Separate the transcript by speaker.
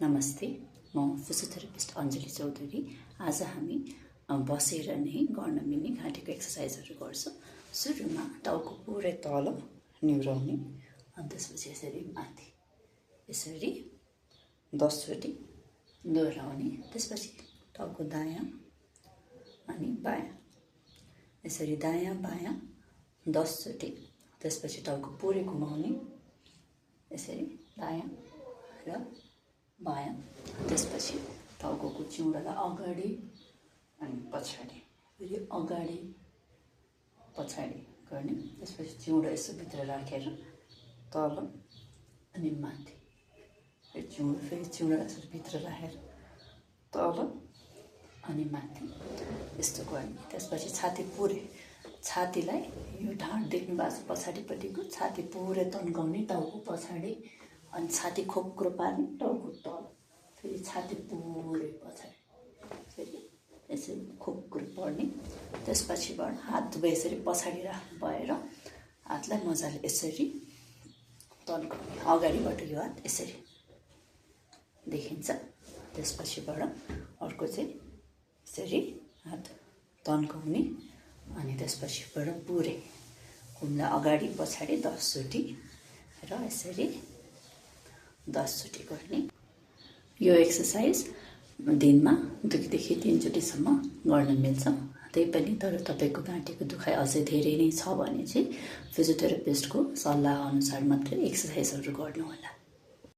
Speaker 1: नमस्ते, म फिजियोथेरापिस्ट अञ्जली चौधरी। आज हामी बसेर नै गर्न मिल्ने घाँटीको एक्सर्साइजहरू गर्छौँ। सुरुमा टाउको पुरै तल निहुराउने अनि त्यसपछि यसरी माथि, यसरी 10 चोटि दोहोऱ्याउने। त्यसपछि टाउको दायाँ अनि बायाँ, यसरी दायाँ बायाँ 10 चोटि। त्यसपछि टाउको पुरै घुमाउने, यसरी दायाँ र बायाँ। त्यसपछि टाउको चिउरालाई अगाडि अनि पछाडि, फेरि अगाडि पछाडि गर्ने। त्यसपछि चिउरा यसो भित्र राखेर तल अनि माथि, फेरि चिउरा यसरी भित्र राखेर तल अनि माथि, यस्तो गर्ने। त्यसपछि छाती पुरै, छातीलाई यो ढाड देख्नु भएको छ पछाडिपट्टिको, छाती पुरै तन्काउने टाउको पछाडि, अनि छाती खोक्रो पार्ने टाउको तल, फेरि छाती पुरै पछाडि, फेरि यसरी खोक्रो पर्ने। त्यसपछिबाट हात दुवै यसरी पछाडि राख्नु भएर हातलाई मजाले यसरी तन्काउने। अगाडिबाट यो हात यसरी देखिन्छ। त्यसपछिबाट अर्को चाहिँ यसरी हात तन्काउने अनि त्यसपछिबाट पुरै कुमलाई अगाडि पछाडि 10 चोटि र यसरी 10 चोटि गर्ने। यो एक्सर्साइज दिनमा 2 देखि 3 चोटिसम्म गर्न मिल्छ। त्यही पनि तर तपाईँको घाँटीको दुखाइ अझै धेरै नै छ भने चाहिँ फिजियोथेरापिस्टको सल्लाह अनुसार मात्रै एक्सर्साइजहरू गर्नुहोला।